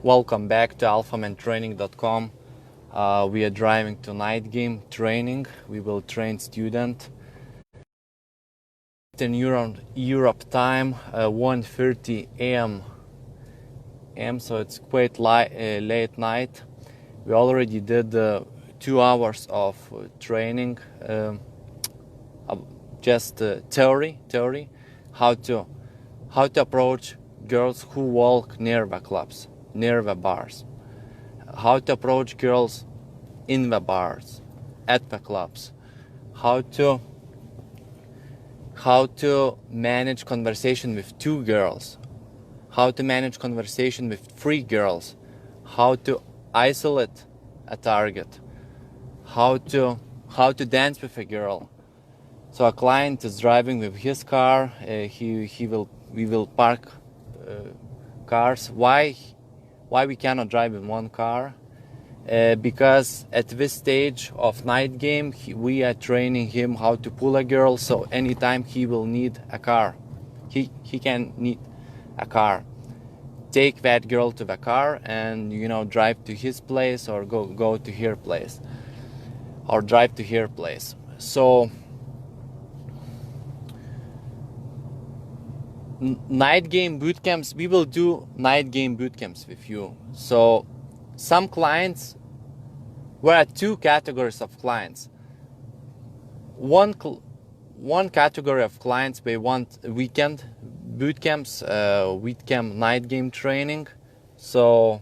Welcome back to alphamantraining.com. We are driving to night game training. We will train student in Europe time 1:30 a.m. So it's quite late night. We already did 2 hours of training, just theory, how to approach girls who walk near the clubs, near the bars, how to approach girls in the bars, at the clubs, how to manage conversation with 2 girls, how to manage conversation with 3 girls, how to isolate a target, how to dance with a girl. So a client is driving with his car. We will park cars. Why we cannot drive in one car? Because at this stage of night game, we are training him how to pull a girl. So anytime he will need a car, he can need a car. Take that girl to the car and drive to his place, or go to her place, or drive to her place. So night game boot camps, we will do night game boot camps with you. So some clients, there are 2 categories of clients. One category of clients, they want weekend boot camps, weekend night game training. So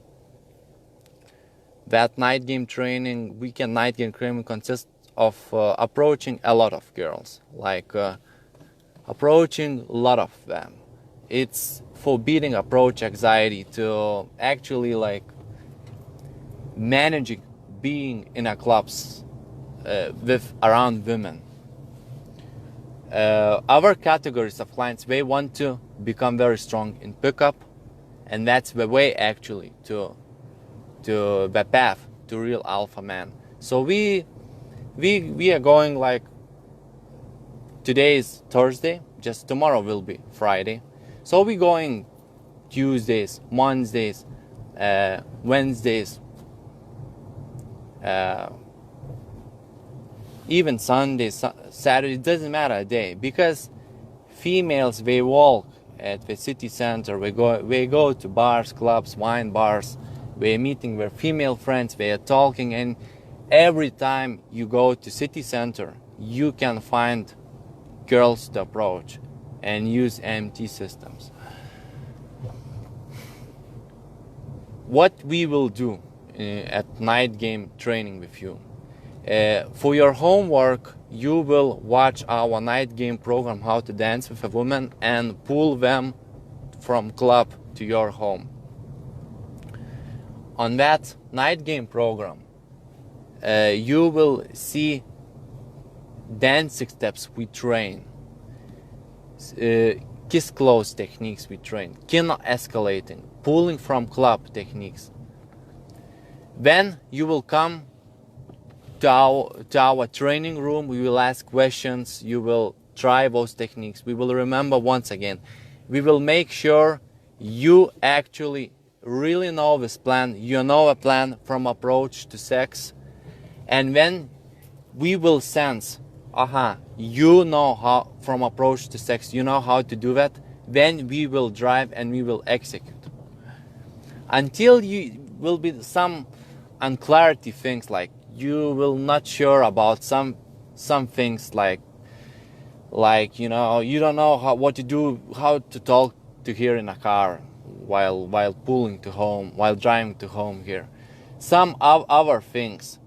that night game training, weekend night game training, consists of approaching a lot of girls, approaching a lot of them. It's forbidding approach anxiety, to actually managing being in a clubs with around women. Other categories of clients, they want to become very strong in pickup, and that's the way actually to the path to real alpha man. So we are going, today is Thursday, just tomorrow will be Friday. So we're going Tuesdays, Wednesdays, Wednesdays, even Sundays, Saturday, it doesn't matter a day, because females, they walk at the city center, they go to bars, clubs, wine bars, they're meeting their female friends, they are talking, and every time you go to city center, you can find girls to approach and use AMT systems. What we will do at night game training with you, for your homework, you will watch our night game program, how to dance with a woman, and pull them from club to your home. On that night game program, you will see dancing steps we train, kiss close techniques we train, kino escalating, pulling from club techniques. Then you will come to our training room. We will ask questions. You will try those techniques. We will remember once again. We will make sure you actually really know this plan. You know a plan from approach to sex, and then we will sense, you know how from approach to sex, you know how to do that. Then we will drive and we will execute until you will be some unclarity things, you will not sure about some things, you don't know what to do, how to talk to her in a car while pulling to home, while driving to home here. Some other things,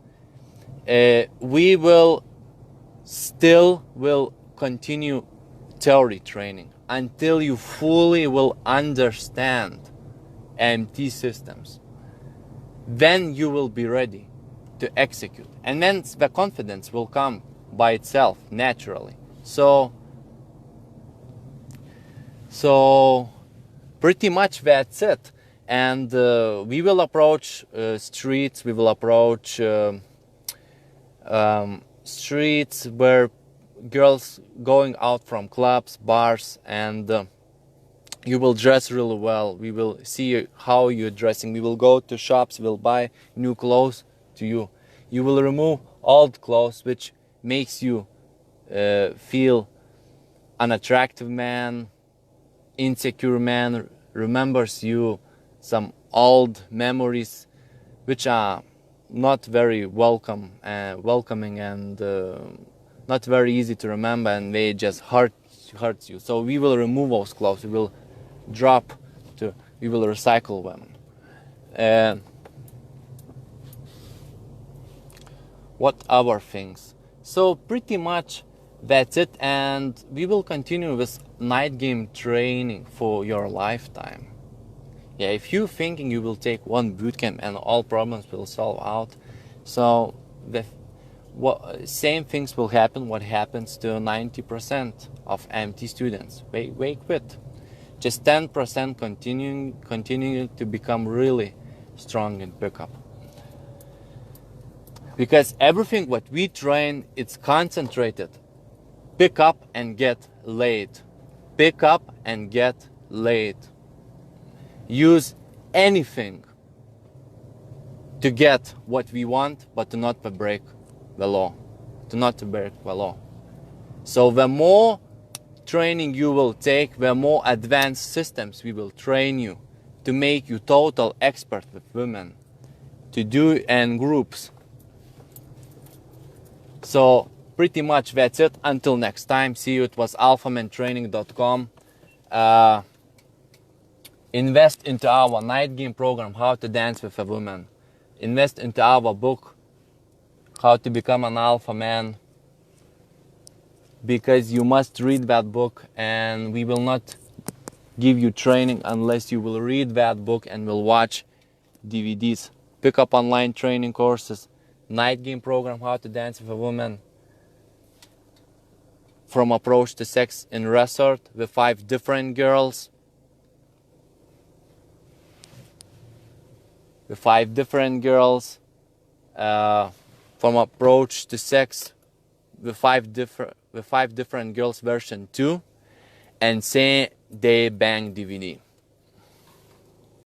we will continue theory training until you fully will understand AMT systems. Then you will be ready to execute, and then the confidence will come by itself naturally. So pretty much that's it. And we will approach streets, we will approach streets where girls going out from clubs, bars, and You will dress really well. We will see how you're dressing. We will go to shops. We'll buy new clothes to you. You will remove old clothes, which makes you feel unattractive man, insecure man, remembers you some old memories which are not very welcoming and not very easy to remember, and they just hurts you. So we will remove those clothes. We will we will recycle them. What other things? So pretty much that's it, and we will continue with night game training for your lifetime. Yeah, if you're thinking you will take one bootcamp and all problems will solve out, so same things will happen what happens to 90% of AMT students. They quit. Just 10% continuing to become really strong in pickup. Because everything what we train, it's concentrated. Pick up and get laid. Pick up and get laid. Use anything to get what we want, but to not break the law. So the more training you will take, the more advanced systems we will train you to make you total expert with women, to do in groups. So pretty much that's it. Until next time, see you. It was alphamantraining.com. Invest into our night game program, How to Dance with a Woman. Invest into our book, How to Become an Alpha Man, because you must read that book, and we will not give you training unless you will read that book and will watch DVDs. Pick up online training courses, night game program, How to Dance with a Woman, From Approach to Sex in Resort with 5 different girls. From Approach to Sex with 5 different girls version 2, and Say They Bang DVD.